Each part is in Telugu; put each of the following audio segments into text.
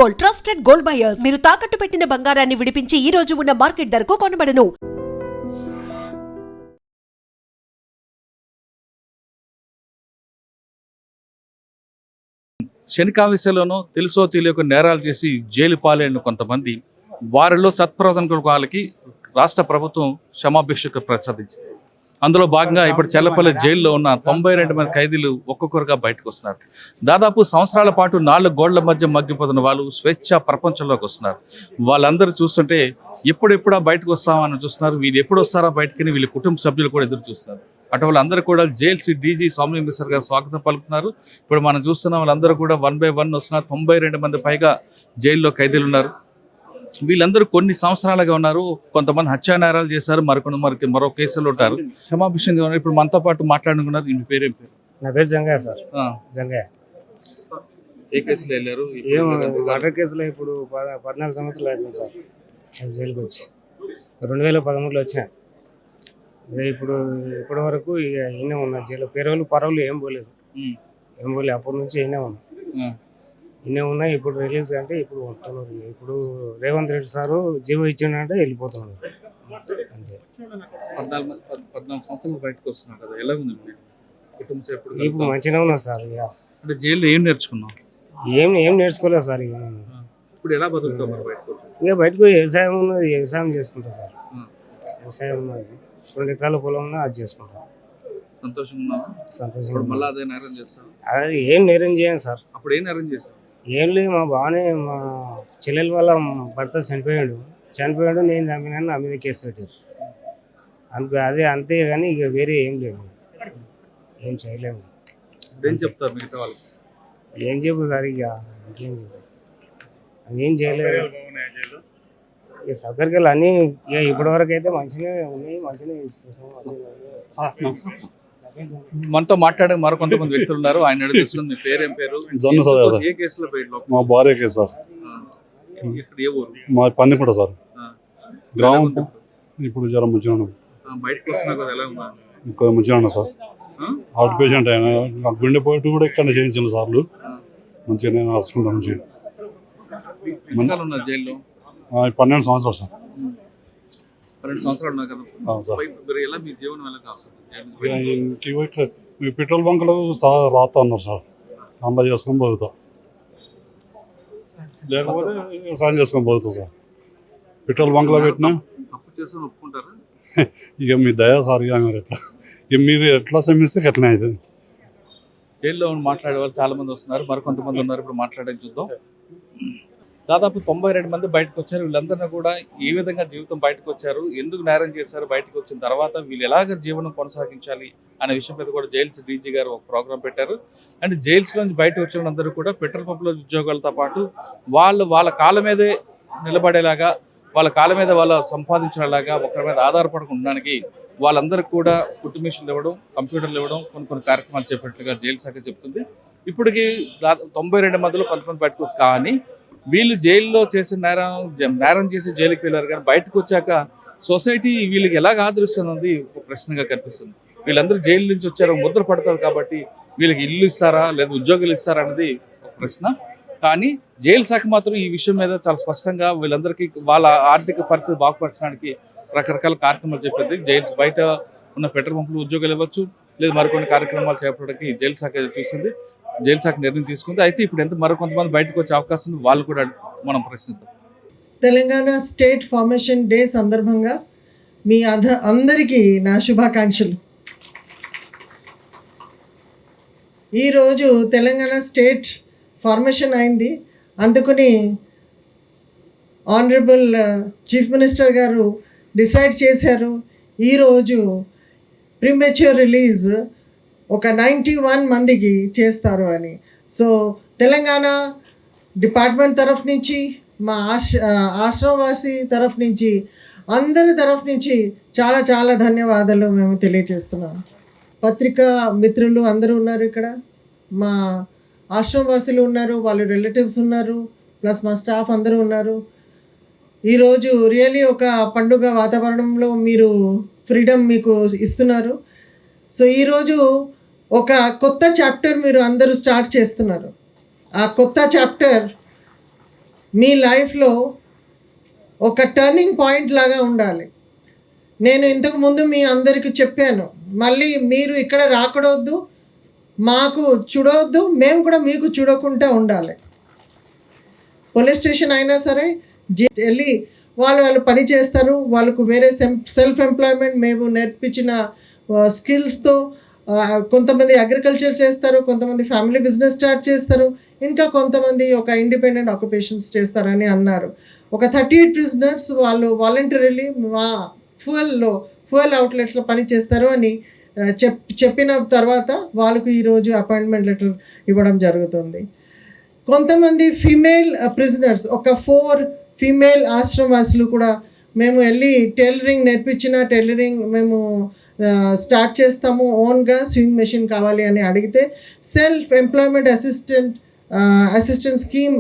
Gold, trusted gold buyers. మీరు తాకట్టు పెట్టిన బంగారాన్ని విడిపించి ఈ రోజు ఉన్న మార్కెట్ ధరకు కొనబడను. శనికావిశలోనూ తెలుసో తెలియక నేరాలు చేసి జైలు పాలైన కొంతమంది వారిలో సత్ప్రవర్తన వాళ్ళకి రాష్ట్ర ప్రభుత్వం క్షమాభిషేకం ప్రసాదించింది. అందులో భాగంగా ఇప్పుడు చెల్లపల్లి జైల్లో ఉన్న 92 మంది ఖైదీలు ఒక్కొక్కరుగా బయటకు వస్తున్నారు. దాదాపు సంవత్సరాల పాటు 4 గోళ్ల మధ్య మగ్గిపోతున్న వాళ్ళు స్వేచ్ఛ ప్రపంచంలోకి వస్తున్నారు. వాళ్ళందరూ చూస్తుంటే ఎప్పుడెప్పుడా బయటకు వస్తామని చూస్తున్నారు. వీళ్ళు ఎప్పుడు వస్తారా బయటకని వీళ్ళ కుటుంబ సభ్యులు కూడా ఎదురు చూస్తున్నారు. అటు వాళ్ళందరూ కూడా జైల్స్ డీజీ సౌమ్య మిశ్ర గారు స్వాగతం పలుకుతున్నారు. ఇప్పుడు మనం చూస్తున్న వాళ్ళందరూ కూడా 1 by 1 వస్తున్నారు. 92 మంది పైగా జైల్లో ఖైదీలు ఉన్నారు. వీళ్ళందరూ కొన్ని సంవత్సరాలుగా ఉన్నారు. కొంతమంది హత్యా నేరాలు చేశారు, మరికొంతమంది మరో కేసులు ఉంటారు. క్షమాభిషంగా ఉన్నారు. ఇప్పుడు మనతో పాటు మాట్లాడుకున్నారు. మీ పేరేం పేరు? నా పేరు జంగయ్య సార్. జంగయ్య. ఏ కేసులో వెళ్ళారు? మర్డర్ కేసులో ఇప్పుడు 14 సంవత్సరాలు అవుతుంది సార్. జైలుకి వచ్చి 2013లో వచ్చా. ఇప్పుడు ఇప్పటి వరకు ఈయన ఉన్నా జైలు. పేరోళ్ళు పరవులు ఏం పోలేదు. అప్పటి నుంచి ఈయనే ఉన్నా. ఇప్పుడు రిలీజ్ అంటే ఇప్పుడు వస్తున్నారు. ఇప్పుడు రేవంత్ రెడ్డి సారు జీవో ఇచ్చిండంటే వెళ్ళిపోతున్నారు అంతే. 14 సంవత్సరాలు బయటకు వస్తున్నారు కదా, ఎలా ఉంది ఇప్పుడు మంచిగా ఉన్నా సార్. ఇక అంటే జైల్లో ఏం నేర్చుకున్నాం? ఏం నేర్చుకోలేదు సార్. ఇక ఇప్పుడు ఎలా బతుకుతాం? ఇక బయటకు వ్యవసాయం ఉన్నది, వ్యవసాయం చేసుకుంటా సార్. వ్యవసాయం ఉన్నది, 2 ఎకరాల పొలం ఉన్నా అది చేసుకుంటా. సంతోషంగా అది ఏం నేరం చేయను సార్. అప్పుడు ఏం నేరం చేశారు? ఏం లేదు, మా మా చెల్లెల వాళ్ళ భర్త చనిపోయాడు. నేను చంపినాను, నా మీద కేసు పెట్టారు. అదే అంతే కానీ ఇక వేరే ఏం లేదు, ఏం చేయలేము. ఏం చెప్తారు మిగతా వాళ్ళకి? ఏం చెప్పు సార్, ఇక ఇంకేం చెప్పు, ఏం చేయలేదు. ఇక సౌకర్యాలు అన్నీ ఇక ఇప్పటి వరకు అయితే మంచిగా ఉన్నాయి, మంచిగా ఇస్తున్నాం. మనతో మాట్లాడే మరో కొంతమంది వ్యక్తులు ఉన్నారు. ఆయన అడుగుతున్నారు, మీ పేరేం పేరు? ఏ కేసులో మా భార్య కేసు సార్. మా పందికుంట సార్ గ్రామం. ఇప్పుడు జ్వరం మంచిగా మంచిగా ఉన్నా సార్. హార్ట్ పేషెంట్ అయినా గుండెపోటు కూడా ఇక్కడ చేయించిన సార్లు. మంచిగా నేను నడుచుకుంటాను. మంచిగా 12 సంవత్సరాలు సార్. 12 సంవత్సరాలు ఉన్నా కదా. పెట్రోల్ బంక్లో రాతా ఉన్నారు సార్. అమ్మ చేసుకొని పోతా, లేకపోతే వ్యవసాయం చేసుకొని పోతాం సార్. పెట్రోల్ బంక్లో పెట్టినా ఇక మీ దయా సార్. ఇక మీరు ఎట్లా శ్రమిస్తే ఎట్లనే అవుతుంది. జైల్లో మాట్లాడే వాళ్ళు చాలా మంది వస్తున్నారు, మరికొంతమంది ఉన్నారు. ఇప్పుడు మాట్లాడే చూద్దాం. దాదాపు 92 మంది బయటకు వచ్చారు. వీళ్ళందరినీ కూడా ఏ విధంగా జీవితం బయటకు వచ్చారు, ఎందుకు నేరం చేశారు, బయటకు వచ్చిన తర్వాత వీళ్ళు ఎలాగ జీవనం కొనసాగించాలి అనే విషయం మీద కూడా జైల్స్ డీజీ గారు ఒక ప్రోగ్రాం పెట్టారు. అండ్ జైల్స్ నుంచి బయటకు వచ్చిన వాళ్ళందరూ కూడా పెట్రోల్ పంపుల ఉద్యోగాలతో పాటు వాళ్ళ కాళ్ళ మీదే నిలబడేలాగా, వాళ్ళ కాళ్ళ మీద వాళ్ళు సంపాదించేలాగా, ఒకరి మీద ఆధారపడకుండా ఉండడానికి వాళ్ళందరికీ కూడా కుట్టు మిషన్లు ఇవ్వడం, కంప్యూటర్లు ఇవ్వడం, కొన్ని కార్యక్రమాలు చేపట్టినట్టుగా జైలు శాఖ చెప్తుంది. ఇప్పటికీ 92 మందిలో కొంతమంది బయటకు వచ్చి, కానీ వీళ్ళు జైల్లో చేసిన నేరం చేసి జైలుకి వెళ్ళారు. కానీ బయటకు వచ్చాక సొసైటీ వీళ్ళకి ఎలాగ ఆదరిస్తుంది ఒక ప్రశ్నగా కనిపిస్తుంది. వీళ్ళందరూ జైలు నుంచి వచ్చారు, ముద్ర పడతారు కాబట్టి వీళ్ళకి ఇల్లు ఇస్తారా లేదా ఉద్యోగాలు ఇస్తారా అనేది ఒక ప్రశ్న. కానీ జైలు శాఖ మాత్రం ఈ విషయం మీద చాలా స్పష్టంగా వీళ్ళందరికీ వాళ్ళ ఆర్థిక పరిస్థితి బాగుపరచడానికి రకరకాల కార్యక్రమాలు చెప్పింది. జైల్స్ బయట ఉన్న పెట్రోల్ పంపులు ఉద్యోగాలు ఇవ్వచ్చు, లేదా మరికొన్ని కార్యక్రమాలు చేపట్టడానికి జైలు శాఖ చూసింది, జైలు శాఖ నిర్ణయం తీసుకుంది. అయితే ఇప్పుడు మరికొంతమంది బయటకు వచ్చే అవకాశం ఉంది, వాళ్ళు కూడా మనం ప్రశ్నిద్దాం. తెలంగాణ స్టేట్ ఫార్మేషన్ డే సందర్భంగా మీ అందరికీ నా శుభాకాంక్షలు. ఈరోజు తెలంగాణ స్టేట్ ఫార్మేషన్ అయింది. అందుకని ఆనరబుల్ చీఫ్ మినిస్టర్ గారు డిసైడ్ చేశారు ఈరోజు ప్రీమెచ్యూర్ రిలీజ్ ఒక 91 మందికి చేస్తారు అని. సో తెలంగాణ డిపార్ట్మెంట్ తరఫు నుంచి, మా ఆశ్రమవాసి తరఫు నుంచి, అందరి తరఫు నుంచి చాలా చాలా ధన్యవాదాలు మేము తెలియజేస్తున్నాం. పత్రికా మిత్రులు అందరూ ఉన్నారు ఇక్కడ, మా ఆశ్రమవాసులు ఉన్నారు, వాళ్ళ రిలేటివ్స్ ఉన్నారు, ప్లస్ మా స్టాఫ్ అందరూ ఉన్నారు. ఈరోజు రియల్లీ ఒక పండుగ వాతావరణంలో మీరు ఫ్రీడమ్ మీకు ఇస్తున్నారు. సో ఈరోజు ఒక కొత్త చాప్టర్ మీరు అందరూ స్టార్ట్ చేస్తున్నారు. ఆ కొత్త చాప్టర్ మీ లైఫ్లో ఒక టర్నింగ్ పాయింట్ లాగా ఉండాలి. నేను ఇంతకుముందు మీ అందరికీ చెప్పాను, మళ్ళీ మీరు ఇక్కడ రాకూడదు, మాకు చూడవద్దు, మేము కూడా మీకు చూడకుండా ఉండాలి. పోలీస్ స్టేషన్ అయినా సరే వెళ్ళి వాళ్ళు పని చేస్తారు. వాళ్ళకు వేరే సెల్ఫ్ ఎంప్లాయ్మెంట్ మేము నేర్పించిన స్కిల్స్తో కొంతమంది అగ్రికల్చర్ చేస్తారు, కొంతమంది ఫ్యామిలీ బిజినెస్ స్టార్ట్ చేస్తారు, ఇంకా కొంతమంది ఒక ఇండిపెండెంట్ ఆక్యుపేషన్స్ చేస్తారని అన్నారు. ఒక 38 ప్రిజనర్స్ వాళ్ళు వాలంటరీలీ మా ఫ్యూయల్ అవుట్లెట్స్లో పని చేస్తారు అని చెప్పిన తర్వాత వాళ్ళకు ఈరోజు అపాయింట్మెంట్ లెటర్ ఇవ్వడం జరుగుతుంది. కొంతమంది ఫీమేల్ ప్రిజనర్స్, ఒక 4 ఫీమేల్ ఆశ్రమవాసులు కూడా మేము వెళ్ళి టైలరింగ్ నేర్పించిన టైలరింగ్ మేము స్టార్ట్ చేస్తాము, ఓన్గా స్వింగ్ మెషిన్ కావాలి అని అడిగితే సెల్ఫ్ ఎంప్లాయ్మెంట్ అసిస్టెంట్ స్కీమ్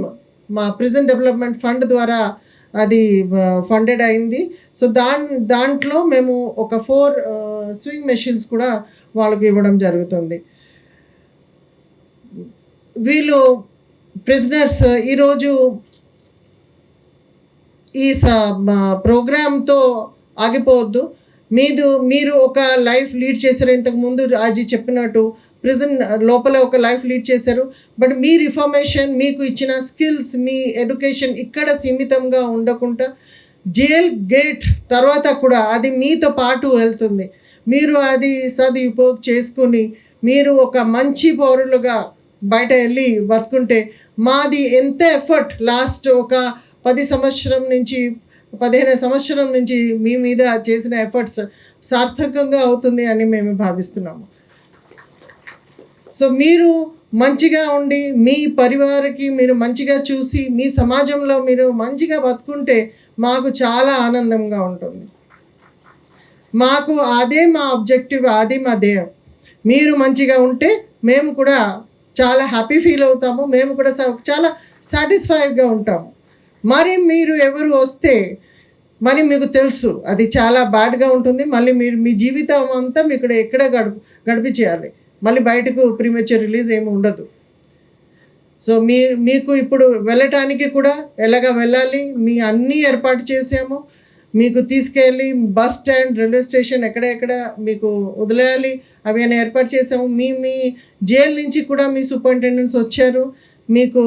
మా ప్రిజన్ డెవలప్మెంట్ ఫండ్ ద్వారా అది ఫండెడ్ అయింది. సో దాంట్లో మేము ఒక 4 స్వింగ్ మెషిన్స్ కూడా వాళ్ళకి ఇవ్వడం జరుగుతుంది. వీళ్ళు ప్రిజనర్స్ ఈరోజు ఈ ప్రోగ్రామ్తో ఆగిపోవద్దు. మీరు ఒక లైఫ్ లీడ్ చేశారు, ఇంతకుముందు రాజీ చెప్పినట్టు ప్రిజన్ లోపల ఒక లైఫ్ లీడ్ చేశారు. బట్ మీ రిఫర్మేషన్, మీకు ఇచ్చిన స్కిల్స్, మీ ఎడ్యుకేషన్ ఇక్కడ సీమితంగా ఉండకుండా జైల్ గేట్ తర్వాత కూడా అది మీతో పాటు వెళ్తుంది. మీరు అది సదుపయోగం చేసుకుని మీరు ఒక మంచి పౌరులుగా బయట వెళ్ళి బతుకుంటే మాది ఎంత ఎఫర్ట్ లాస్ట్ ఒక 15 సంవత్సరం నుంచి మీ మీద చేసిన ఎఫర్ట్స్ సార్థకంగా అవుతుంది అని మేము భావిస్తున్నాము. సో మీరు మంచిగా ఉండి మీ పరివారికి మీరు మంచిగా చూసి మీ సమాజంలో మీరు మంచిగా బతుకుంటే మాకు చాలా ఆనందంగా ఉంటుంది. మాకు అదే మా ఆబ్జెక్టివ్, అది మా ధ్యేయం. మీరు మంచిగా ఉంటే మేము కూడా చాలా హ్యాపీ ఫీల్ అవుతాము, మేము కూడా చాలా సాటిస్ఫైడ్గా ఉంటాము. మరి మీరు ఎవరు వస్తే మరి మీకు తెలుసు అది చాలా బ్యాడ్గా ఉంటుంది. మళ్ళీ మీరు మీ జీవితం అంతా మీకు ఎక్కడ గడిపి చేయాలి, మళ్ళీ బయటకు ప్రీమెచ్యూర్ రిలీజ్ ఏమి ఉండదు. సో మీకు ఇప్పుడు వెళ్ళటానికి కూడా ఎలాగ వెళ్ళాలి మీ అన్నీ ఏర్పాటు చేసాము. మీకు తీసుకెళ్ళి బస్ స్టాండ్, రైల్వే స్టేషన్ ఎక్కడెక్కడ మీకు వదిలేయాలి అవి అని ఏర్పాటు చేసాము. మీ జైలు నుంచి కూడా మీ సూపరింటెండెంట్స్ వచ్చారు, మీకు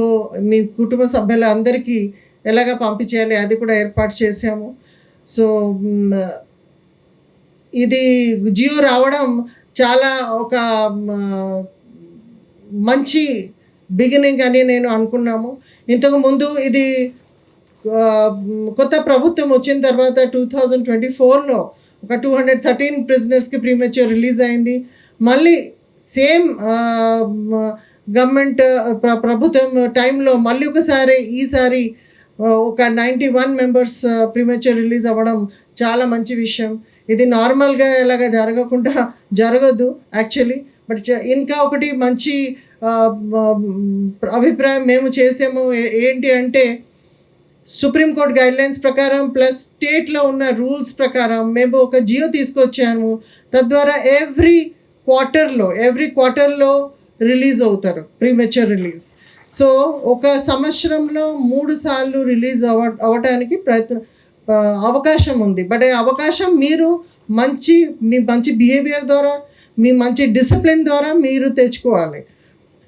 మీ కుటుంబ సభ్యుల అందరికీ ఎలాగ పంపించేయాలి అది కూడా ఏర్పాటు చేసాము. సో ఇది జియో రావడం చాలా ఒక మంచి బిగినింగ్ అని నేను అనుకున్నాము. ఇంతకుముందు ఇది కొత్త ప్రభుత్వం వచ్చిన తర్వాత 2024లో ఒక 213 ప్రిజనర్స్కి ప్రీమెచ్యూర్ రిలీజ్ అయింది. మళ్ళీ సేమ్ గవర్నమెంట్ ప్రభుత్వం టైంలో మళ్ళీ ఈసారి ఒక 91 మెంబర్స్ ప్రీమెచ్యూర్ రిలీజ్ అవ్వడం చాలా మంచి విషయం. ఇది నార్మల్గా ఇలాగా జరగదు యాక్చువల్లీ. బట్ ఇంకా ఒకటి మంచి అభిప్రాయం మేము చేసాము ఏంటి అంటే సుప్రీంకోర్టు గైడ్లైన్స్ ప్రకారం ప్లస్ స్టేట్లో ఉన్న రూల్స్ ప్రకారం మేము ఒక జియో తీసుకొచ్చాము. తద్వారా ఎవ్రీ క్వార్టర్లో రిలీజ్ అవుతారు ప్రీమెచ్యూర్ రిలీజ్. సో ఒక సంవత్సరంలో 3 సార్లు రిలీజ్ అవ్వటానికి అవకాశం ఉంది. బట్ అవకాశం మీరు మీ మంచి బిహేవియర్ ద్వారా, మీ మంచి డిసిప్లిన్ ద్వారా మీరు తెచ్చుకోవాలి.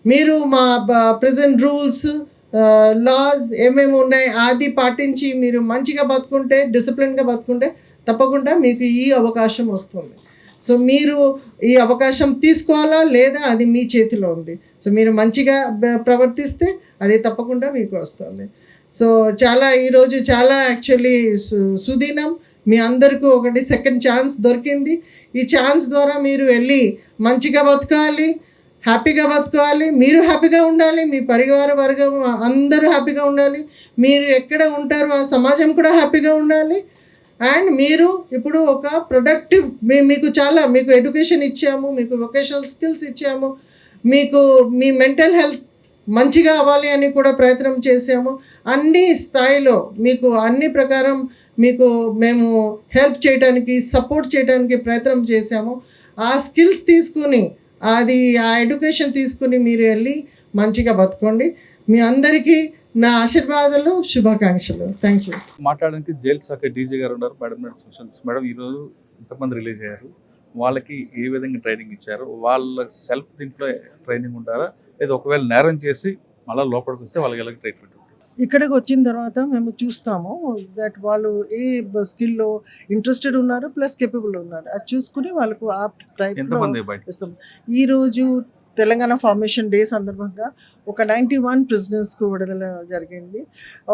మీరు మా ప్రెజెంట్ రూల్స్ లాస్ ఏమేమి ఉన్నాయి అది పాటించి మీరు మంచిగా బతుకుంటే, డిసిప్లిన్గా బతుకుంటే తప్పకుండా మీకు ఈ అవకాశం వస్తుంది. సో మీరు ఈ అవకాశం తీసుకోవాలా లేదా అది మీ చేతిలో ఉంది. సో మీరు మంచిగా ప్రవర్తిస్తే అది తప్పకుండా మీకు వస్తుంది. సో ఈరోజు చాలా యాక్చువల్లీ సుదినం. మీ అందరికీ ఒకటి సెకండ్ ఛాన్స్ దొరికింది. ఈ ఛాన్స్ ద్వారా మీరు వెళ్ళి మంచిగా బతకాలి, హ్యాపీగా బతకాలి, మీరు హ్యాపీగా ఉండాలి, మీ పరివార వర్గం అందరూ హ్యాపీగా ఉండాలి, మీరు ఎక్కడ ఉంటారో ఆ సమాజం కూడా హ్యాపీగా ఉండాలి. అండ్ మీరు ఇప్పుడు ఒక ప్రొడక్టివ్ మీకు ఎడ్యుకేషన్ ఇచ్చాము, మీకు వొకేషనల్ స్కిల్స్ ఇచ్చాము, మీకు మీ మెంటల్ హెల్త్ మంచిగా అవ్వాలి అని కూడా ప్రయత్నం చేసాము. అన్ని స్థాయిలో మీకు అన్ని ప్రకారం మేము హెల్ప్ చేయడానికి, సపోర్ట్ చేయడానికి ప్రయత్నం చేసాము. ఆ స్కిల్స్ తీసుకుని ఆ ఎడ్యుకేషన్ తీసుకుని మీరు వెళ్ళి మంచిగా బతుకోండి. మీ అందరికీ నా ఆశీర్వాదాలు, శుభాకాంక్షలు. Thank you. మాట్లాడడానికి జైలు శాఖ డీజీ గారు ఉన్నారు. మేడం ఈరోజు ఇంతమంది రిలీజ్ అయ్యారు, వాళ్ళకి ఏ విధంగా ట్రైనింగ్ ఇచ్చారు? వాళ్ళ సెల్ఫ్ దీంట్లో ట్రైనింగ్ ఉండాలా, లేదా ఒకవేళ నేరం చేసి మళ్ళీ లోపలికి వస్తే వాళ్ళకి ఎలాగ ట్రీట్మెంట్ ఉంటుంది? ఇక్కడికి వచ్చిన తర్వాత మేము చూస్తాము దట్ వాళ్ళు ఏ స్కిల్లో ఇంట్రెస్టెడ్ ఉన్నారు ప్లస్ కేపబుల్ ఉన్నారు, అది చూసుకుని వాళ్ళకు ఆ టైప్లో ఎంతమంది బయట? ఇస్తాం. ఈరోజు తెలంగాణ ఫార్మేషన్ డే సందర్భంగా ఒక 91 ప్రిజనర్స్కు విడుదల జరిగింది.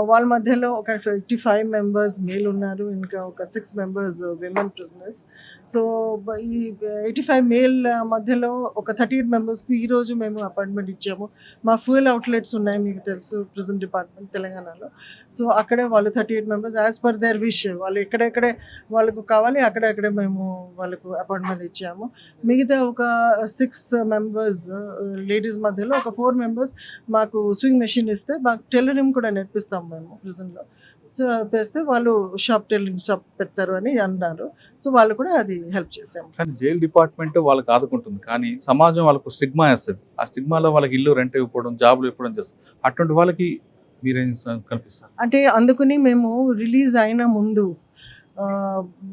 వాళ్ళ మధ్యలో ఒక 55 మెంబర్స్ మేల్ ఉన్నారు, ఇంకా ఒక 6 మెంబర్స్ విమెన్ ప్రిజనర్స్. సో ఈ 85 మేల్ మధ్యలో ఒక 38 మెంబర్స్కు ఈరోజు మేము అపాయింట్మెంట్ ఇచ్చాము. మా ఫ్యూయల్ అవుట్లెట్స్ ఉన్నాయి, మీకు తెలుసు, ప్రిజన్ డిపార్ట్మెంట్ తెలంగాణలో. సో అక్కడే వాళ్ళు 38 members as per their wish, వాళ్ళు ఎక్కడెక్కడే వాళ్ళకు కావాలి అక్కడెక్కడే మేము వాళ్ళకు అపాయింట్మెంట్ ఇచ్చాము. మిగతా ఒక 6 మెంబర్స్ లేడీస్ మధ్యలో ఒక 4 మెంబర్స్ మాకు స్వింగ్ మెషిన్ ఇస్తే మాకు టైలరింగ్ కూడా నేర్పిస్తాం మేము ప్రిజన్లో. సో వేస్తే వాళ్ళు టైలరింగ్ షాప్ పెడతారు అని అన్నారు. సో వాళ్ళు కూడా అది హెల్ప్ చేసాము. కానీ జైలు డిపార్ట్మెంట్ వాళ్ళకి ఆదుకుంటుంది, కానీ సమాజం వాళ్ళకు స్టిగ్మా వేస్తుంది. ఆ స్టిగ్మాలో వాళ్ళకి ఇల్లు రెంట్ ఇవ్వడం, జాబులు ఇవ్వడం చేస్తారు. అటువంటి వాళ్ళకి మీరేం కల్పిస్తారు? అంటే అందుకని మేము రిలీజ్ అయిన ముందు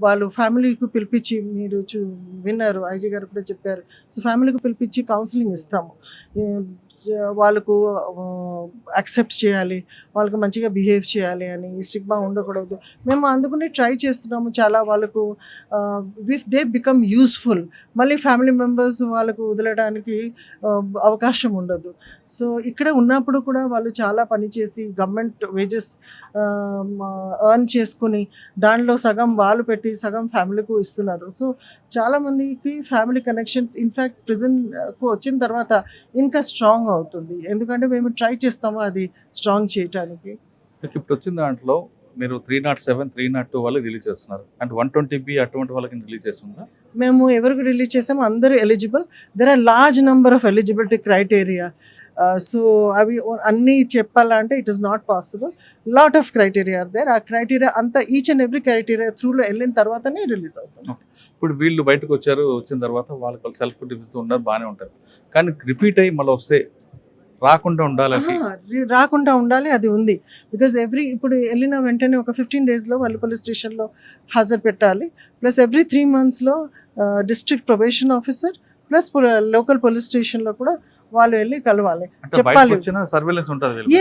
వాళ్ళు ఫ్యామిలీకి పిలిపించి, మీరు విన్నారు, ఐజీ గారు కూడా చెప్పారు. సో ఫ్యామిలీకి పిలిపించి కౌన్సిలింగ్ ఇస్తాము. వాళ్ళకు యాక్సెప్ట్ చేయాలి, వాళ్ళకు మంచిగా బిహేవ్ చేయాలి అని, స్టిగ్మా ఉండకూడదు. మేము అందుకని ట్రై చేస్తున్నాము చాలా. వాళ్ళకు ఇఫ్ దే బికమ్ యూస్ఫుల్, మళ్ళీ ఫ్యామిలీ మెంబర్స్ వాళ్ళకు వదలడానికి అవకాశం ఉండదు. సో ఇక్కడ ఉన్నప్పుడు కూడా వాళ్ళు చాలా పనిచేసి గవర్నమెంట్ వేజెస్ ఎర్న్ చేసుకుని దానిలో సగం వాళ్ళు పెట్టి సగం ఫ్యామిలీకు ఇస్తున్నారు. సో చాలామందికి ఫ్యామిలీ కనెక్షన్స్ ఇన్ఫ్యాక్ట్ ప్రిజన్కు వచ్చిన తర్వాత ఇంకా స్ట్రాంగ్ అవుతుంది, ఎందుకంటే మేము ట్రై చేస్తాము అది స్ట్రాంగ్ చేయడానికి. ఇప్పుడు వచ్చిన దాంట్లో మీరు 307, 302 వాళ్ళు రిలీజ్ చేస్తున్నారు, అంటే 120B అటువంటి వాళ్ళకి రిలీజ్ చేస్తుందా? మేము ఎవరికి రిలీజ్ చేసాము అందరూ eligible. There are large number of eligibility criteria. So అవి అన్నీ చెప్పాలంటే it is not possible. Lot of criteria are there. ఆ క్రైటీరియా అంతా ఈచ్ అండ్ ఎవ్రీ క్రైటీరియా త్రూలో వెళ్ళిన తర్వాతనే రిలీజ్ అవుతుంది. ఇప్పుడు వీళ్ళు బయటకు వచ్చారు, వచ్చిన తర్వాత వాళ్ళకి సెల్ఫ్ డిఫెన్స్ ఉన్నారు, బాగానే ఉంటారు. కానీ రిపీట్ అయ్యి మళ్ళీ వస్తే రాకుండా ఉండాలి, అది ఉంది. బికాజ్ ఇప్పుడు వెళ్ళిన వెంటనే ఒక 15 డేస్లో వాళ్ళు పోలీస్ స్టేషన్లో హాజరు పెట్టాలి. ప్లస్ ఎవ్రీ 3 మంత్స్లో district probation officer plus local police స్టేషన్లో కూడా వాళ్ళు వెళ్ళి కలవాలి, చెప్పాలి.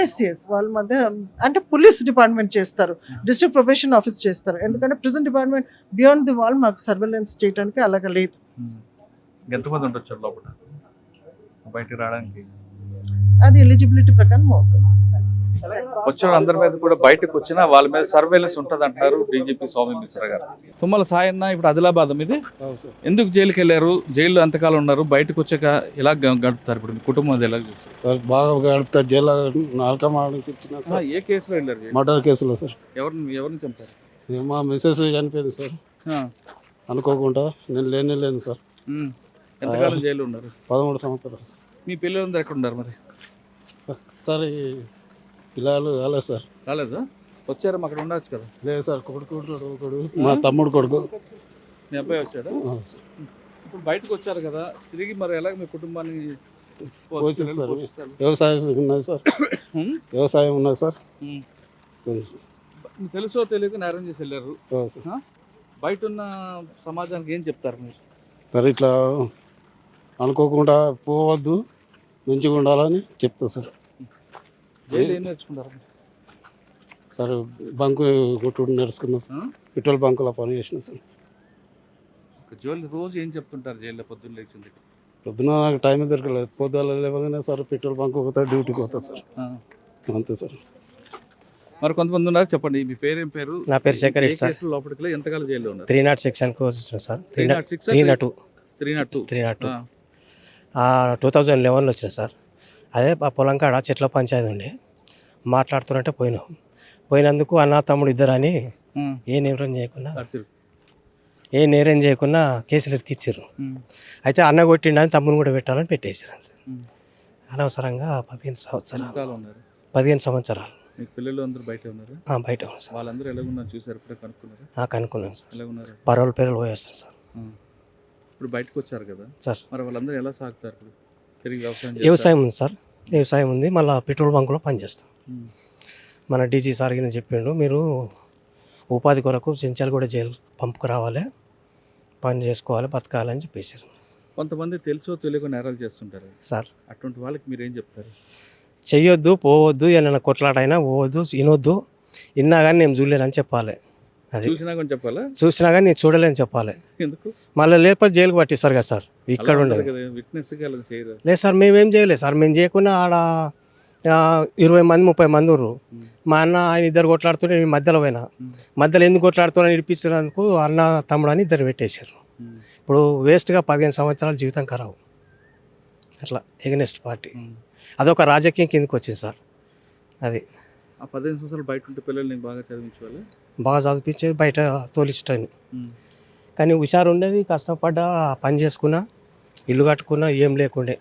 ఎస్ వాళ్ళ మధ్య అంటే పోలీస్ డిపార్ట్మెంట్ చేస్తారు, డిస్ట్రిక్ట్ ప్రొబేషన్ ఆఫీస్ చేస్తారు. ఎందుకంటే prison department beyond the wall మాకు సర్వేలెన్స్ చేయడానికి అలాగ లేదు. ఎంతమంది ఉండొచ్చు లోపల బయటకు రావడానికి? అది ఎలిజిబిలిటీ ప్రకారం అవుతుంది. వచ్చిన అందరి మీద కూడా బయటకు వచ్చినా వాళ్ళ మీద సర్వేలెన్స్ ఉంటుంది అంటున్నారు డీజీపీ స్వామి మిశ్రా గారు. తుమ్మల సాయన్న ఇప్పుడు ఆదిలాబాద్ మీద ఎందుకు జైలుకి వెళ్ళారు? జైల్లో ఎంతకాలం ఉన్నారు, బయటకు వచ్చాక ఎలా గడుపుతారు? ఇప్పుడు మీ కుటుంబం ఎలా చూస్తారు సార్? బాగా గడుపుతారు. జైలు నాలుకమాడకి ఇచ్చిన సార్. ఏ కేసులో వెళ్ళారు? మర్డర్ కేసులో సార్. ఎవరిని చంపారు? మా మిస్సెస్ చనిపోయింది సార్, అనుకోకుండా. నేను లేను సార్. ఎంతకాలం జైలు ఉన్నారు? 13 సంవత్సరాలు సార్. మీ పిల్లలందరూ ఎక్కడ ఉన్నారు మరి? సార్ పిల్లలు కాలేదు సార్. రాలేదా? వచ్చారా? అక్కడ ఉండొచ్చు కదా. లేదు సార్, కొడుకు మా తమ్ముడు కొడుకు. మీ అబ్బాయి వచ్చాడా? ఇప్పుడు బయటకు వచ్చారు కదా, తిరిగి మరి ఎలాగ మీ కుటుంబాన్ని సార్? వ్యవసాయం ఉన్నది సార్, వ్యవసాయం ఉన్నది సార్. మీకు తెలుసో తెలియక నేరం చేసి వెళ్ళారు. బయట ఉన్న సమాజానికి ఏం చెప్తారు మీరు? సార్ ఇట్లా అనుకోకుండా పోవద్దు, మంచిగా ఉండాలని చెప్తా సార్. జైలు ఏం నేర్చుకుంటారు సార్? బంకు కొట్టుడు నేర్చుకున్నా సార్, పెట్రోల్ బంకులో పని చేసిన సార్. రోజు ఏం చెప్తుంటారు జైల్లో? పొద్దున్న లేచింది పొద్దున నాకు టైం దొరకలేదు, పొద్దున్న లేవగానే సార్ పెట్రోల్ బంక్ పోతా, డ్యూటీకి పోతా సార్, అంతే సార్. మరి కొంతమంది ఉన్నారు, చెప్పండి మీ పేరేం పేరు? నా పేరు శేఖర్ రెడ్డి సార్. లోపలికి ఎంతకాలం జైల్లో ఉన్నారు? 306 సెక్షన్కి వచ్చిన సార్. 302 2011లో వచ్చిన సార్. అదే పొలం కాడ చెట్ల పంచాయతీ ఉండే, మాట్లాడుతున్నట్టే పోయినందుకు అన్న తమ్ముడు ఇద్దరు అని ఏ నేరం చేయకుండా కేసులు ఎక్కిచ్చారు. అయితే అన్న కొట్టిండని తమ్ముని కూడా పెట్టాలని పెట్టేసారు. అనవసరంగా 15 సంవత్సరాలు. పిల్లలు అందరూ బయట ఉన్నారు? బయట ఉన్నారు సార్. వాళ్ళందరూ ఎలా ఉన్నారు చూసారు? కనుక్కున్నాను సార్. పరోల్ పేర్లు పోయేస్తారు సార్. ఇప్పుడు బయటకు వచ్చారు కదా సార్, మరి వాళ్ళందరూ ఎలా సాగుతారు? తిరిగి వ్యవసాయం ఉంది సార్, వ్యవసాయం ఉంది, మళ్ళీ పెట్రోల్ బంకులో పనిచేస్తాం. మన డీజీ సార్ గిన చెప్పిండు, మీరు ఉపాధి కొరకు చెంచాలగూడ జైలు పంపుకు రావాలి, పని చేసుకోవాలి, బతకాలని చెప్పేశారు కొంతమంది తెలుసో తెలియక నేరాలు చేస్తుంటారు సార్. అటువంటి వాళ్ళకి మీరు ఏం చెప్తారు? చెయ్యొద్దు, పోవద్దు, ఏమైనా కొట్లాటైనా పోవద్దు, వినొద్దు, విన్నా కానీ నేను చూడలేనని చెప్పాలి. అది చూసినా కూడా చెప్పాలా? చూసినా కానీ నేను చూడలేని చెప్పాలి. ఎందుకు? మళ్ళీ లేకపోతే జైలుకి పట్టిస్తారు కదా సార్. ఇక్కడ ఉండదు విట్నెస్ చేయరు. లేదు సార్, మేమేం చేయలేదు సార్. మేము చేయకుండా ఆడ 20 మంది 30 మంది ఉర్రు. మా అన్న ఆయన ఇద్దరు కొట్లాడుతుంటే నేను మధ్యలో పోయినా. మధ్యలో ఎందుకు కొట్లాడుతున్నా ఇడిపించినందుకు అన్న తమ్ముడు అని ఇద్దరు పెట్టేశారు. ఇప్పుడు వేస్ట్గా 15 సంవత్సరాల జీవితం ఖరాబు. అట్లా ఎగనెస్ట్ పార్టీ అదొక రాజకీయం కిందకి వచ్చింది సార్. అది ఆ 15 సంవత్సరాలు బయట ఉంటే పిల్లల్ని బాగా చదివించాలి, బాగా చదివించేది, బయట తోలిస్తాను. కానీ హుషారు ఉండేది, కష్టపడ్డా, పని చేసుకున్నా, ఇల్లు కట్టుకున్నా, ఏం లేకుండే.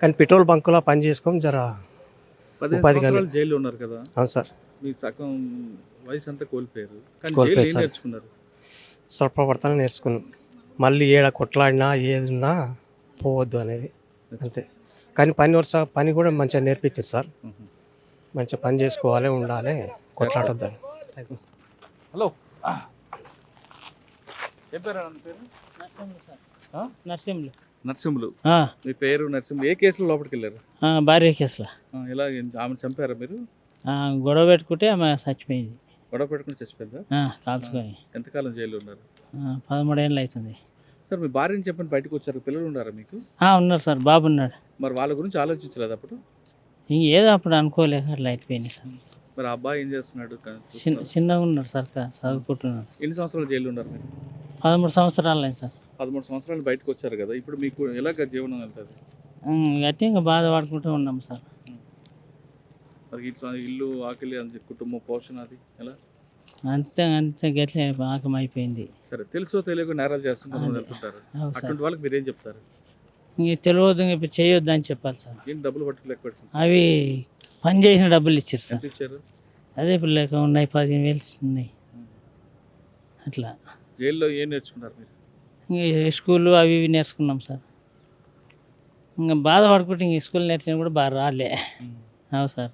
కానీ పెట్రోల్ బంకులో పని చేసుకొని జర 15 ఉపాధి సంవత్సరాలు జైల్లో ఉన్నారు కదా. అవును సార్. మీ సగం వయసు అంతా కోల్పోయారు. కానీ కోల్పోయారు జైల్లో ఏం సార్. నేర్చుకున్నారు? స్వల్పవర్తన నేర్చుకున్నాం. మళ్ళీ ఏడ కొట్లాడినా ఏదున్నా పోవద్దు అనేది అంతే. కానీ పని కూడా మంచిగా నేర్పించారు సార్. మంచిగా పని చేసుకోవాలి, ఉండాలి, కొట్లాడొద్దని. హలో, ఏం పేరు అన్న పేరు? నరసింహులు. మీ పేరు నరసింహులు. ఏ కేసులో లోపలికి వెళ్ళారు? భార్య కేసులో. ఎలా ఆమె చంపారా మీరు? గొడవ పెట్టుకుంటే ఆమె చచ్చిపోయింది. గొడవ పెట్టుకుని చచ్చిపోయిందా? కాల్చుకొని. ఎంతకాలం జైల్లో ఉన్నారు? 13 ఏళ్ళు అవుతుంది సార్. మీ భార్యని చెప్పని బయటకు వచ్చారు, పిల్లలు ఉన్నారా మీకు? ఉన్నారు సార్, బాబు ఉన్నాడు. మరి వాళ్ళ గురించి ఆలోచించలేదు అప్పుడు? ఇంకేదో అప్పుడు అనుకోలేక అట్లా అయిపోయింది సార్. మరి ఆ అబ్బాయి ఏం చేస్తున్నాడు? చిన్నగా ఉన్నాడు సార్, చదువుకుంటున్నాడు. ఎన్ని సంవత్సరాలు జైల్లో ఉన్నారు మీరు? 13 సంవత్సరాలు అయింది సార్. 13 సంవత్సరాలు బయటకు వచ్చారు కదా, ఇప్పుడు మీకు ఎలాగ జీవనం వెళ్తుంది? గట్టి ఇంకా బాధపడుకుంటూ ఉన్నాం సార్. మరి ఇల్లు ఆకలి అని కుటుంబం పోషణ అది ఎలా? అంతే గట్లే పాకం అయిపోయింది. సరే, తెలుసో తెలియక నేరాలు చేస్తుంటారు, అటువంటి వాళ్ళకి మీరు ఏం చెప్తారు? ఇంక తెలియదు, ఇప్పుడు చేయొద్దు అని చెప్పాలి సార్. ఏం డబ్బులు పట్టుకు అవి పని చేసిన డబ్బులు ఇచ్చారు సార్. ఇచ్చారు? అదే ఇప్పుడు లెక్క ఉన్నాయి, 15,000 ఉన్నాయి. అట్లా జైల్లో ఏం నేర్చుకున్నారు మీరు? ఇంక స్కూళ్ళు అవి ఇవి నేర్చుకున్నాం సార్. ఇంకా బాధపడుకుంటే ఇంక స్కూల్ నేర్చుకుని కూడా బాగా రాలే. అవు సార్.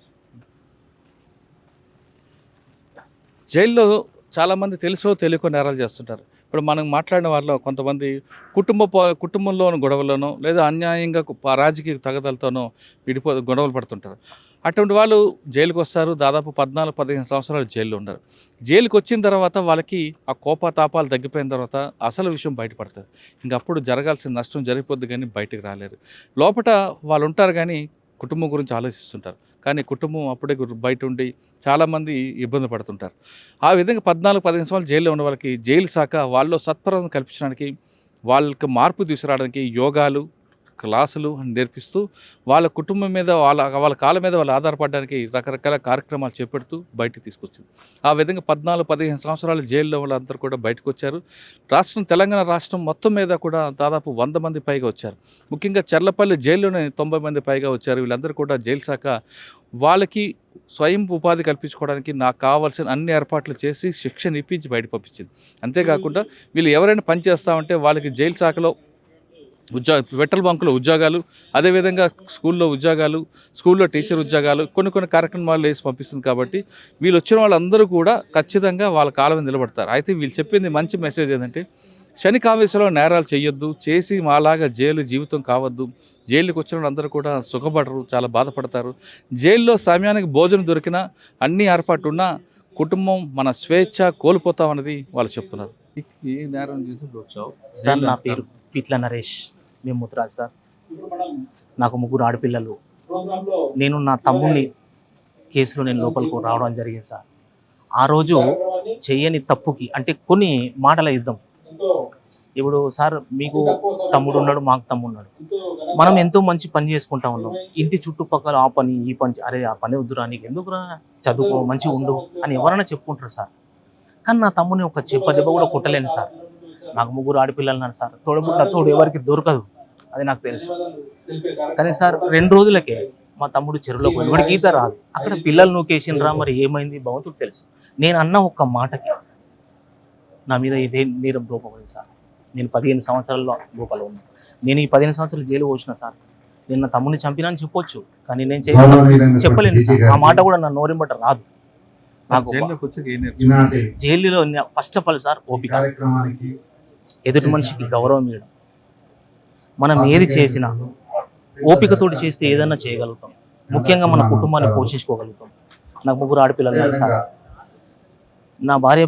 జైల్లో చాలామంది తెలుసో తెలియకో నేరాలు చేస్తుంటారు. ఇప్పుడు మనం మాట్లాడిన వాళ్ళలో కొంతమంది కుటుంబంలోని గొడవల్లోనో లేదా అన్యాయంగా రాజకీయ తగదలతోనో గొడవలు పడుతుంటారు. అటువంటి వాళ్ళు జైలుకి వస్తారు. దాదాపు 14-15 సంవత్సరాలు జైల్లో ఉన్నారు. జైలుకి వచ్చిన తర్వాత వాళ్ళకి ఆ కోపతాపాలు తగ్గిపోయిన తర్వాత అసలు విషయం బయటపడుతుంది. ఇంకప్పుడు జరగాల్సిన నష్టం జరిగిపోద్ది, కానీ బయటకు రాలేరు. లోపల వాళ్ళు ఉంటారు కానీ కుటుంబం గురించి ఆలోచిస్తుంటారు. కానీ కుటుంబం అప్పుడే బయట ఉండి చాలామంది ఇబ్బంది పడుతుంటారు. ఆ విధంగా 14-15 సంవత్సరాలు జైల్లో ఉన్న వాళ్ళకి జైలు శాఖ వాళ్ళలో సత్వరం కల్పించడానికి, వాళ్ళకి మార్పు తీసుకురావడానికి యోగాలు, క్లాసులు నేర్పిస్తూ వాళ్ళ కుటుంబం మీద వాళ్ళ కాళ్ళ మీద వాళ్ళు ఆధారపడడానికి రకరకాల కార్యక్రమాలు చేపడుతూ బయటికి తీసుకొచ్చింది. ఆ విధంగా 14-15 సంవత్సరాలు జైల్లో వాళ్ళందరూ కూడా బయటకు వచ్చారు. తెలంగాణ రాష్ట్రం మొత్తం మీద కూడా దాదాపు 100 మంది పైగా వచ్చారు. ముఖ్యంగా చర్లపల్లి జైల్లోనే 90 మంది పైగా వచ్చారు. వీళ్ళందరూ కూడా జైలు శాఖ వాళ్ళకి స్వయం ఉపాధి కల్పించుకోవడానికి నాకు కావాల్సిన అన్ని ఏర్పాట్లు చేసి శిక్షణ ఇప్పించి బయట పంపించింది. అంతేకాకుండా వీళ్ళు ఎవరైనా పని చేస్తామంటే వాళ్ళకి జైలు శాఖలో పెట్రోల్ బంకులో ఉద్యోగాలు, అదేవిధంగా స్కూల్లో ఉద్యోగాలు, స్కూల్లో టీచర్ ఉద్యోగాలు, కొన్ని కార్యక్రమాలు వేసి పంపిస్తుంది. కాబట్టి వీళ్ళు వచ్చిన వాళ్ళందరూ కూడా ఖచ్చితంగా వాళ్ళ కాలం మీద నిలబడతారు. అయితే వీళ్ళు చెప్పింది మంచి మెసేజ్ ఏంటంటే, క్షణికావేశంలో నేరాలు చేయొద్దు, చేసి మాలాగా జైలు జీవితం కావద్దు. జైలుకి వచ్చిన వాళ్ళందరూ కూడా సుఖపడరు, చాలా బాధపడతారు. జైల్లో సమయానికి భోజనం దొరికినా, అన్ని ఏర్పాటు ఉన్నా కుటుంబం మన స్వేచ్ఛ కోల్పోతామన్నది వాళ్ళు చెప్తున్నారు. ఏ నేరం చేసి వచ్చావు? సార్, నా పేరు పిట్ల నరేష్, మేము ముత్తరాజు సార్. నాకు 3 ఆడపిల్లలు. నేను నా తమ్ముడిని కేసులో నేను లోపలికి రావడం జరిగింది సార్. ఆ రోజు చేయని తప్పుకి, అంటే కొన్ని మాటల యుద్ధం. ఇప్పుడు సార్, మీకు తమ్ముడు ఉన్నాడు, మాకు తమ్ముడు ఉన్నాడు. మనం ఎంతో మంచి పని చేసుకుంటా ఉన్నాం. ఇంటి చుట్టుపక్కల ఆ పని ఈ పని, అరే ఆ పని వద్దురా, నీకు ఎందుకురా, చదువుకో, మంచిగా ఉండు అని ఎవరైనా చెప్పుకుంటారు సార్. కానీ నా తమ్ముని ఒక దెబ్బ కూడా కొట్టలేను సార్. నాకు 3 ఆడపిల్లలు ఉన్నారు సార్. తోడు ఎవరికి దొరకదు, అది నాకు తెలుసు. కానీ సార్, 2 రోజులకే మా తమ్ముడు చెరువులో పోయి, వాడికి ఈత రాదు. అక్కడ పిల్లలు నూకేసిండ్రా, మరి ఏమైంది భగవంతుడు తెలుసు. నేను అన్న ఒక్క మాటకి నా మీద ఇదే నేరం రూపమైంది సార్. నేను 15 సంవత్సరాల్లో లోపల ఉన్నాను. నేను ఈ 15 సంవత్సరాలు జైలు వచ్చిన సార్. నేను నా తమ్ముడిని చంపినా అని చెప్పొచ్చు, కానీ నేను చెప్పలేను సార్. ఆ మాట కూడా నా నోరింబట రాదు. నాకు జైల్లోకి వచ్చాక ఏం నేర్చుకున్నారు? జైలులో ఫస్ట్ ఆఫ్ ఆల్ సార్ ఓపిక, ఎదుటి మనిషికి గౌరవం ఇవ్వడం. మనం ఏది చేసినా ఓపికతోటి చేస్తే ఏదైనా చేయగలుగుతాం. ముఖ్యంగా మన కుటుంబాన్ని పోషించుకోగలుగుతాం. నాకు 3 ఆడపిల్లలు ఉన్నారు సార్. నా భార్య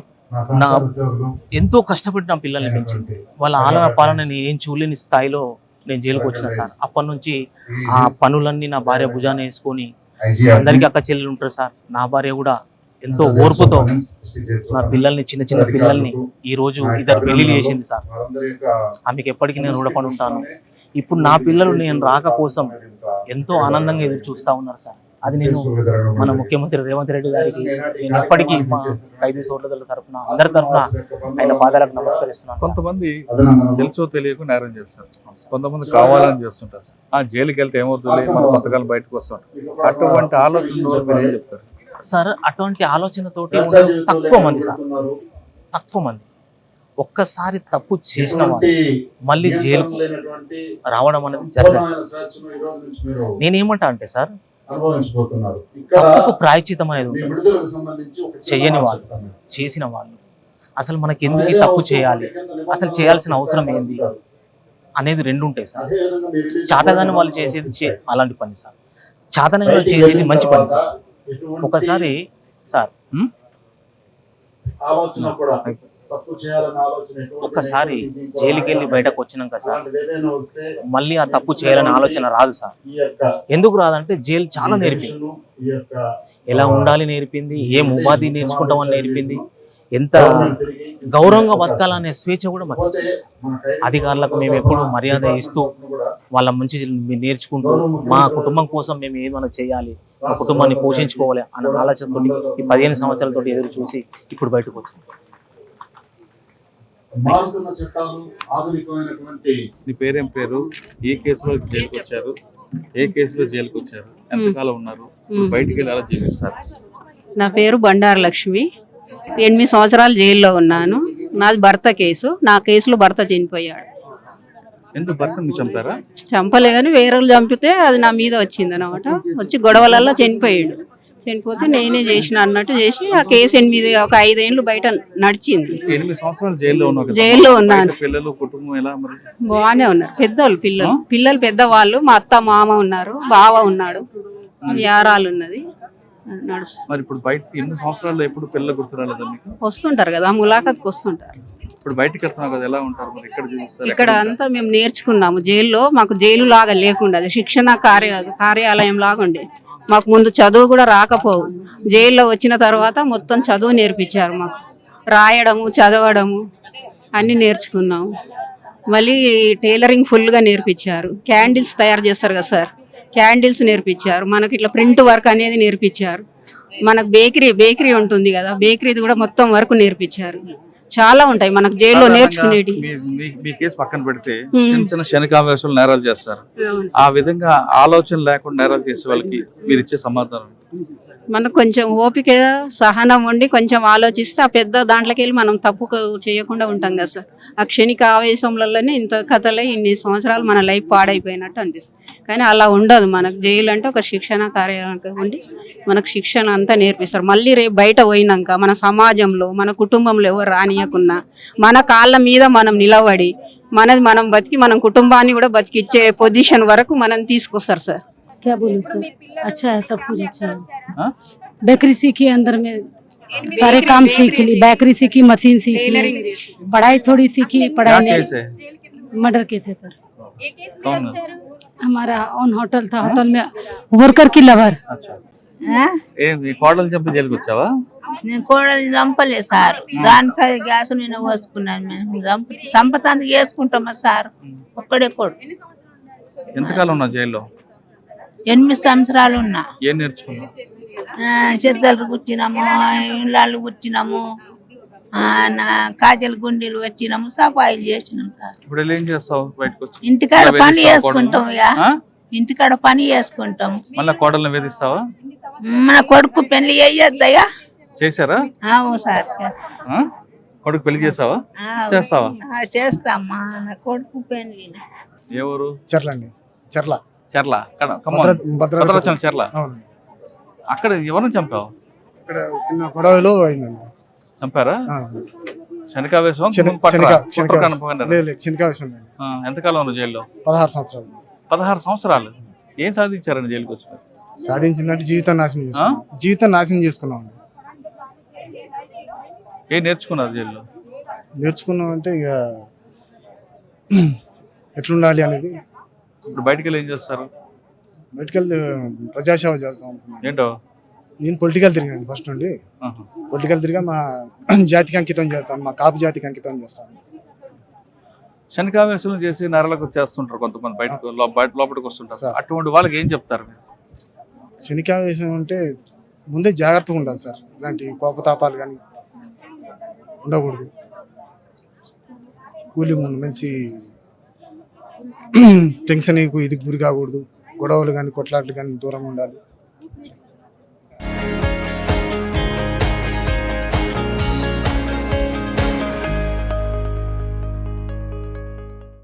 ఎంతో కష్టపడి నా పిల్లల్ని పెంచింది. వాళ్ళ ఆలన పాలన నేను ఏం చూడలేని స్థాయిలో నేను జైలుకి వచ్చిన సార్. అప్పటి నుంచి ఆ పనులన్నీ నా భార్య భుజాన్ని వేసుకొని, అందరికీ అక్క చెల్లెలు ఉంటారు సార్, నా భార్య కూడా ఎంతో ఓర్పుతో నా పిల్లల్ని, చిన్న చిన్న పిల్లల్ని ఈ రోజు 2 పెళ్లిళ్ళు చేసింది సార్. ఆమెకి ఎప్పటికీ నేను రుణపడి ఉంటాను. ఇప్పుడు నా పిల్లలు నేను రాక కోసం ఎంతో ఆనందంగా ఎదురు చూస్తూ ఉన్నారు సార్. అది నేను మన ముఖ్యమంత్రి రేవంత్ రెడ్డి గారికి నేను ఎప్పటికీ మా ఖైదీ సోదరుల తరఫున, అందరి తరఫున ఆయన పాదాలకు నమస్కరిస్తున్నాను. కొంతమంది తెలుసో తెలియక నేరం చేస్తారు, కొంతమంది కావాలని చేస్తుంటారు. ఆ జైలుకి వెళ్తే ఏమవుతుంది, మన పథకాలు బయటకు వస్తాం. అటువంటి ఆలోచన మీరు ఏం చెప్తారు సార్? అటువంటి ఆలోచనతోటి తక్కువ మంది సార్, తక్కువ మంది. ఒక్కసారి తప్పు చేసిన వాళ్ళు మళ్ళీ జైలుకు రావడం అనేది జరగదు. నేనేమంటా అంటే సార్, తప్పుకు ప్రాయశ్చితం అనేది ఉంటుంది. చెయ్యని వాళ్ళు, చేసిన వాళ్ళు, అసలు మనకి ఎందుకు తప్పు చేయాలి, అసలు చేయాల్సిన అవసరం ఏంది అనేది 2 ఉంటాయి సార్. చాతగాని వాళ్ళు చేసేది అలాంటి పని సార్, చాతగాని వాళ్ళు చేసేది మంచి పని సార్. ఒకసారి సార్ ఒక్కసారి జైలుకి వెళ్ళి బయటకు వచ్చినాక సార్ మళ్ళీ ఆ తప్పు చేయాలనే ఆలోచన రాదు సార్. ఎందుకు రాదంటే జైలు చాలా నేర్పింది, ఎలా ఉండాలి నేర్పింది, ఏం ఉపాధి నేర్చుకుంటామని నేర్పింది, ఎంత గౌరవంగా బతకాలనే స్వేచ్ఛ కూడా మాకు. అధికారులకు మేము ఎప్పుడు మర్యాద ఇస్తూ వాళ్ళ మంచి నేర్చుకుంటూ మా కుటుంబం కోసం మేము ఏమైనా చేయాలి, మా కుటుంబాన్ని పోషించుకోవాలి అన్న ఆలోచనతో ఈ 15 సంవత్సరాలతో ఎదురు చూసి ఇప్పుడు బయటకు వచ్చింది. నీ పేరేం పేరు, ఏ కేసులో జైలుకి వచ్చారు, ఏ కేసులో జైలుకి వచ్చారు, ఎంతకాలం ఉన్నారు, బయటికి వెళ్ళి ఎలా జీవిస్తారు? నా పేరు బండారు లక్ష్మి. 8 సంవత్సరాలు జైల్లో ఉన్నాను. నాది భర్త కేసు. నా కేసులో భర్త చనిపోయాడు. ఎందుకు భర్తను చంపారా? చంపలే కానీ వేరే చంపితే అది నా మీద వచ్చింది అనమాట. వచ్చి గొడవలలో చనిపోయాడు. చనిపోతే నేనే చేసిన అన్నట్టు చేసి ఆ కేసు 5 ఏళ్ళు బయట నడిచింది. 8 సంవత్సరాలు జైల్లో ఉన్నారు. జైల్లో ఉన్నాను. పిల్లలు, కుటుంబం ఎలా మరి? బాగానే ఉన్నారు. పెద్దోళ్ళు పిల్లలు పెద్దవాళ్ళు. మా అత్త మామ ఉన్నారు, బావ ఉన్నాడు, యారాలు ఉన్నది, నడుస్తుంది. మరి ఇప్పుడు బయట 8 సంవత్సరాల్లో ఎప్పుడు పిల్లలు గుర్తురాలేదా మీకు? వస్తుంటారు కదా, ములాఖత్కి వస్తుంటారు. ఇప్పుడు బయటికి వెళ్తున్నావు కదా, ఎలా ఉంటారు మరి? ఇక్కడ జీవిస్తారు? ఇక్కడ అంతా మేము నేర్చుకున్నాము. జైల్లో మాకు జైలు లాగా లేకుండా అది శిక్షణ కార్యాలయం లాగా ఉండే. మాకు ముందు చదువు కూడా రాకపోవు. జైల్లో వచ్చిన తర్వాత మొత్తం చదువు నేర్పించారు మాకు. రాయడము, చదవడము అన్నీ నేర్చుకున్నాము. మళ్ళీ టైలరింగ్ ఫుల్గా నేర్పించారు. క్యాండిల్స్ తయారు చేస్తారు కదా సార్, క్యాండిల్స్ నేర్పించారు. మనకి ఇట్లా ప్రింట్ వర్క్ అనేది నేర్పించారు. మనకు బేకరీ ఉంటుంది కదా, బేకరీది కూడా మొత్తం వర్క్ నేర్పించారు. చాలా ఉంటాయి మనకు జైల్లో నేర్చుకునేటి. మీ కేసు పక్కన పెడితే చిన్న చిన్న శనికావేశాలు నేరాలు చేస్తారు. ఆ విధంగా ఆలోచన లేకుండా నేరాలు చేసే వాళ్ళకి మీరు ఇచ్చే సమాధానం? మనకు కొంచెం ఓపిక, సహనం ఉండి కొంచెం ఆలోచిస్తే ఆ పెద్ద దాంట్లోకి వెళ్ళి మనం తప్పు చేయకుండా ఉంటాం కదా సార్. ఆ క్షణిక ఆవేశంలలోనే ఇంత కథలే ఇన్ని సంవత్సరాలు మన లైఫ్ పాడైపోయినట్టు అనిపిస్తుంది. కానీ అలా ఉండదు. మనకు జైలు అంటే ఒక శిక్షణ కార్యాలయం ఉండి మనకు శిక్షణ అంతా నేర్పిస్తారు. మళ్ళీ రేపు బయట పోయినాక మన సమాజంలో, మన కుటుంబంలో ఎవరు రానియకున్నా మన కాళ్ళ మీద మనం నిలబడి మనం బతికి మనం కుటుంబాన్ని కూడా బతికిచ్చే పొజిషన్ వరకు మనం తీసుకొస్తారు సార్. क्या बोलूं सर, अच्छा है, सब कुछ अच्छा है. बेकरी सीखी, अंदर में सारे काम सीख ली. बेकरी सीखी, मशीन सीख ली, पढ़ाई थोड़ी सीखी. पढ़ाई नहीं, मर्डर केस है सर. हमारा ऑन होटल था, होटल में वर्कर की लवर. కోడలు చంపి జైలుకి వచ్చావా? నేను కోడలు చంపలే సార్. దానిపై గ్యాస్ నేను పోసుకున్నాను. మేము సంపతానికి వేసుకుంటామా సార్? ఒక్కడే కొడు. ఎంతకాలం ఉన్నావు జైల్లో? 8 సంవత్సరాలు ఉన్నా. ఏం నేర్చుకున్నావు? చెద్దలు కూర్చున్నాము, ఇళ్ళు కూర్చున్నాము, కాజల్ గుండీలు వచ్చినాము, సఫాయిలు చేసినాం సార్. ఇప్పుడు ఏం చేస్తావు బయటకు వచ్చి? ఇంటికాడ పని చేసుకుంటాం. ఇంటికాడ పని చేసుకుంటాం. మళ్ళీ కోడల్ని వేధిస్తావా? మన కొడుకు పెళ్లి చేయొద్దయ్యా. చేశారా? అవును సార్. కొడుకు పెళ్లి చేసావా? చేస్తావా? చేస్తామా. నా కొడుకు పెళ్లి. ఎవరు? చెర్లండి. చెర్ల. చెర్ల. చెర్ల. అక్కడ ఎవరిని చంపావు? ఇక్కడ చిన్న గొడవలో అయిందండి. చంపారా? ఆ, సార్. శనికావేశం శనికావేశం ఎంతకాలం ఉన్నారు జైల్లో? 16 సంవత్సరాలు. 16 సంవత్సరాలు. ఏం సాధించారండి జైలుకి వచ్చినారు? సాధించిందంటే జీవితం నాశనం చేసుకున్నాం. జీవితం నాశనం చేసుకున్నాం. ఏం నేర్చుకున్నారు జైల్లో? నేర్చుకున్నాం అంటే ఇక ఎట్లుండాలి అనేది. ఇప్పుడు బయటికి వెళ్ళి ఏం చేస్తారు? మెడికల్ ప్రజాసేవ చేస్తాం అనుకున్నాను. ఏంటో? నేను పొలిటికల్ తిరిగాను ఫస్ట్ నుండి. పొలిటికల్ తిరిగా మా జాతికి అంకితం చేస్తాను, మా కాపు జాతికి అంకితం చేస్తాను. శనికావేశం చేసి నరలకు చేస్తుంటారు కొంతమంది, లోపలికి వస్తుంటారు. అటువంటి వాళ్ళకి ఏం చెప్తారు? శనికావేశం అంటే ముందే జాగ్రత్తగా ఉండాలి సార్. ఇలాంటి కోపతాపాలు కానీ ఉండకూడదు. కూలి మంచి టెన్షన్ ఇది గురి కాకూడదు. గొడవలు కానీ కొట్లాట్లు కానీ దూరంగా ఉండాలి.